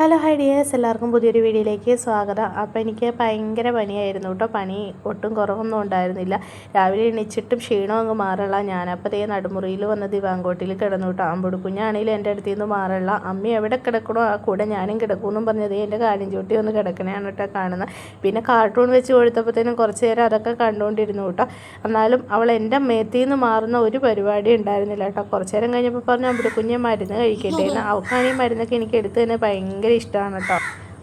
Hello hi dears, എല്ലാവർക്കും പുതിയൊരു വീഡിയോയിലേക്ക് സ്വാഗതം. അപ്പോൾ എനിക്ക് ഭയങ്കര പനിയായിരുന്നു കേട്ടോ. പനി ഒട്ടും കുറവൊന്നും ഉണ്ടായിരുന്നില്ല. രാവിലെ എണീച്ചിട്ടും ക്ഷീണം അങ്ങ് മാറില്ല. ഞാനപ്പോൾ ദേ നടുമുറിയിൽ വന്ന് ദിവാങ്കോട്ടിൽ കിടന്നു കേട്ടോ. അമ്പുടുക്കുഞ്ഞാണെങ്കിലും എൻ്റെ അടുത്ത് നിന്ന് മാറില്ല. അമ്മ എവിടെ കിടക്കണോ ആ കൂടെ ഞാനും കിടക്കുമെന്നും പറഞ്ഞത് എൻ്റെ കാലിൻ ചൂട്ടി ഒന്ന് കിടക്കണയാണ് കേട്ടോ കാണുന്നത്. പിന്നെ കാർട്ടൂൺ വെച്ച് കൊടുത്തപ്പോഴത്തേനും കുറച്ച് നേരം അതൊക്കെ കണ്ടുകൊണ്ടിരുന്നു കേട്ടോ. എന്നാലും അവൾ എൻ്റെ മേത്തിൽ നിന്ന് മാറുന്ന ഒരു പരിപാടി ഉണ്ടായിരുന്നില്ല കേട്ടോ. കുറച്ച് നേരം കഴിഞ്ഞപ്പോൾ പറഞ്ഞു അമ്പുടുക്കുഞ്ഞെ മരുന്ന് കഴിക്കട്ടെ എന്ന്. അവൾക്കാണെങ്കിൽ മരുന്നൊക്കെ എനിക്ക് എടുത്ത് തന്നെ ഭയങ്കര ഇഷ്ടമാണ് കേട്ടോ.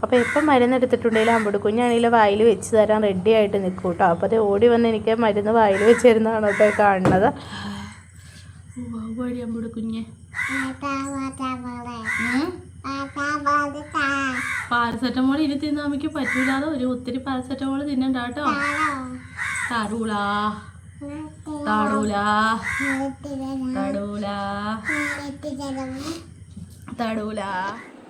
അപ്പോൾ എപ്പം മരുന്ന് എടുത്തിട്ടുണ്ടെങ്കിലും അമ്പുടുക്കുഞ്ഞാണെങ്കിലും വായിൽ വെച്ച് തരാൻ റെഡി ആയിട്ട് നിൽക്കും കേട്ടോ. അപ്പോൾ അത് ഓടി വന്ന് എനിക്ക് മരുന്ന് വായിൽ വെച്ച് തരുന്നതാണ് കേട്ടോ കാണുന്നത്. അമ്പുടുക്കുഞ്ഞ് പാരസെറ്റമോൾ ഇനി തിന്നാൻ നമുക്ക് പറ്റൂലാതെ ഒത്തിരി പാരസെറ്റമോൾ തിന്നണ്ട കേട്ടോ. തടൂലാ തടൂലാ തടൂലാ തടൂലാ.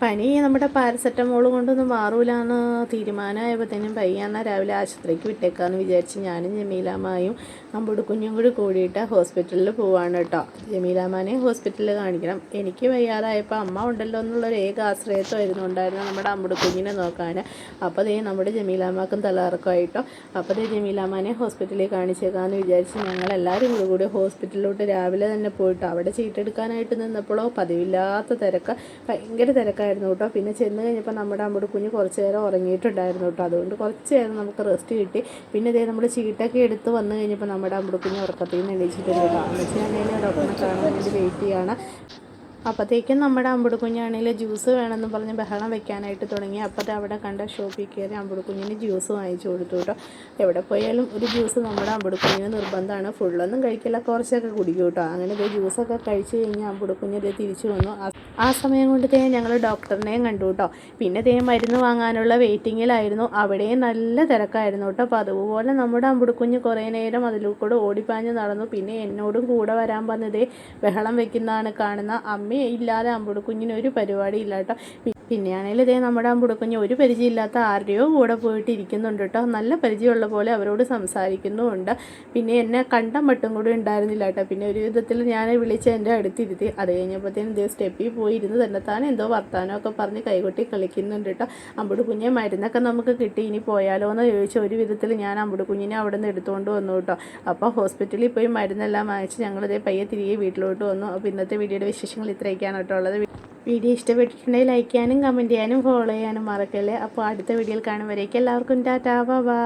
പനി നമ്മുടെ പാരസെറ്റമോൾ കൊണ്ടൊന്നും മാറൂലെന്ന് തീരുമാനമായപ്പോഴത്തേനും പയ്യാന്നാൽ രാവിലെ ആശുപത്രിക്ക് വിട്ടേക്കാമെന്ന് വിചാരിച്ച് ഞാനും ജമീലാമ്മയും അമ്പുടുക്കുഞ്ഞും കൂടി കൂടിയിട്ട് ഹോസ്പിറ്റലിൽ പോവാണ് കേട്ടോ. ജമീലാമ്മനെ ഹോസ്പിറ്റലിൽ കാണിക്കണം. എനിക്ക് വയ്യാതായപ്പോൾ അമ്മ ഉണ്ടല്ലോ എന്നുള്ളൊരു ഏക ആശ്രയത്വമായിരുന്നു ഉണ്ടായിരുന്നു നമ്മുടെ അമ്പുടുക്കുഞ്ഞിനെ നോക്കാൻ. അപ്പോൾ ദേ നമ്മുടെ ജമീലാമ്മക്കും തലകറക്കമായിട്ടോ. അപ്പോൾ ദേ ജമീലാമ്മനെ ഹോസ്പിറ്റലിൽ കാണിച്ചേക്കാമെന്ന് വിചാരിച്ച് ഞങ്ങളെല്ലാവരും കൂടി ഹോസ്പിറ്റലിലോട്ട് രാവിലെ തന്നെ പോയിട്ടോ. അവിടെ ചീട്ടെടുക്കാനായിട്ട് നിന്നപ്പോഴോ പതിവില്ലാത്ത തിരക്ക്, ഭയങ്കര തിരക്കായിരുന്നു കേട്ടോ. പിന്നെ ചെന്ന് കഴിഞ്ഞപ്പോൾ നമ്മുടെ അമ്പുടുക്കുഞ്ഞ് കുറച്ച് നേരം ഉറങ്ങിയിട്ടുണ്ടായിരുന്നു കേട്ടോ. അതുകൊണ്ട് കുറച്ച് നേരം നമുക്ക് റെസ്റ്റ് കിട്ടി. പിന്നെ ഇതേ നമ്മൾ ചീട്ടൊക്കെ എടുത്ത് വന്നു കഴിഞ്ഞപ്പോൾ നമ്മുടെ അമ്പുടുക്കുഞ്ഞ് ഉറക്കത്തിൽ നിന്ന് എണീച്ചിട്ടുണ്ട് കേട്ടോ. എന്ന് വെച്ചാൽ ഞാൻ ഡോക്ടറിനെ കാണാൻ വേണ്ടി വെയിറ്റ് ചെയ്യാണ്. അപ്പോഴത്തേക്കും നമ്മുടെ അമ്പുടുക്കുഞ്ഞാണെങ്കിൽ ജ്യൂസ് വേണമെന്ന് പറഞ്ഞ് ബഹളം വെക്കാനായിട്ട് തുടങ്ങി. അപ്പോൾ അവിടെ കണ്ട ഷോപ്പിൽ കയറി അമ്പുടുക്കുഞ്ഞിന് ജ്യൂസ് വാങ്ങിച്ചു കൊടുത്തു കേട്ടോ. എവിടെ പോയാലും ഒരു ജ്യൂസ് നമ്മുടെ അമ്പുടുക്കുഞ്ഞിന് നിർബന്ധമാണ്. ഫുള്ളൊന്നും കഴിക്കില്ല, കുറച്ചൊക്കെ കുടിക്കും കേട്ടോ. അങ്ങനെ ഇത് ജ്യൂസൊക്കെ കഴിച്ച് കഴിഞ്ഞാൽ അമ്പുടുക്കുഞ്ഞ് ഇത് തിരിച്ചു വന്നു. ആ സമയം കൊണ്ട് ഞങ്ങൾ ഡോക്ടറിനെയും കണ്ടു കേട്ടോ. പിന്നെ മരുന്ന് വാങ്ങാനുള്ള വെയിറ്റിങ്ങിലായിരുന്നു. അവിടെയും നല്ല തിരക്കായിരുന്നു കേട്ടോ. അപ്പോൾ അതുപോലെ നമ്മുടെ അമ്പുടുക്കുഞ്ഞ് കുറേ നേരം അതിലൂടെ ഓടിപ്പാഞ്ഞ് നടന്നു. പിന്നെ എന്നോടും കൂടെ വരാൻ പറഞ്ഞതേ ബഹളം വെക്കുന്നതാണ് കാണുന്ന. അമ്മ ഇല്ലാതെ അമ്പുടുക്കുഞ്ഞിന് ഒരു പരിപാടി ഇല്ല കേട്ടോ. പിന്നെയാണെങ്കിൽ ഇതേ നമ്മുടെ അമ്പുടുക്കുഞ്ഞ് ഒരു പരിചയമില്ലാത്ത ആരുടെയോ കൂടെ പോയിട്ട് ഇരിക്കുന്നുണ്ട് കേട്ടോ. നല്ല പരിചയമുള്ള പോലെ അവരോട് സംസാരിക്കുന്നുമുണ്ട്. പിന്നെ എന്നെ കണ്ട മട്ടും കൂടി ഉണ്ടായിരുന്നില്ല കേട്ടോ. പിന്നെ ഒരു വിധത്തിൽ ഞാൻ വിളിച്ച് എൻ്റെ അടുത്തിരുത്തി. അത് കഴിഞ്ഞപ്പോഴത്തേനും ഇതേ സ്റ്റെപ്പിൽ പോയി ഇരുന്ന് തന്നെത്താൻ എന്തോ വർത്താനമൊക്കെ പറഞ്ഞ് കൈകൊട്ടി കളിക്കുന്നുണ്ട് കേട്ടോ. അമ്പുടുക്കുഞ്ഞെ മരുന്നൊക്കെ നമുക്ക് കിട്ടി, ഇനി പോയാലോ എന്ന് ചോദിച്ച ഒരു വിധത്തിൽ ഞാൻ അമ്പുടുക്കുഞ്ഞിനെ അവിടെ നിന്ന് എടുത്തുകൊണ്ട് വന്നു കേട്ടോ. അപ്പോൾ ഹോസ്പിറ്റലിൽ പോയി മരുന്നെല്ലാം വാങ്ങിച്ച് ഞങ്ങളിതേ പയ്യെ തിരികെ വീട്ടിലോട്ട് വന്നു. അപ്പോൾ ഇന്നത്തെ വീഡിയോയുടെ വിശേഷങ്ങൾ ഇത്രയൊക്കെയാണ് കേട്ടോ ഉള്ളത്. വീഡിയോ ഇഷ്ടപ്പെട്ടിട്ടുണ്ടെങ്കിൽ ലൈക്ക് ചെയ്യാനും കമൻറ്റ് ചെയ്യാനും ഫോളോ ചെയ്യാനും മറക്കല്ലേ. അപ്പോൾ അടുത്ത വീഡിയോയിൽ കാണുമ്പോഴേക്കും എല്ലാവർക്കും ടാറ്റാ ബൈ.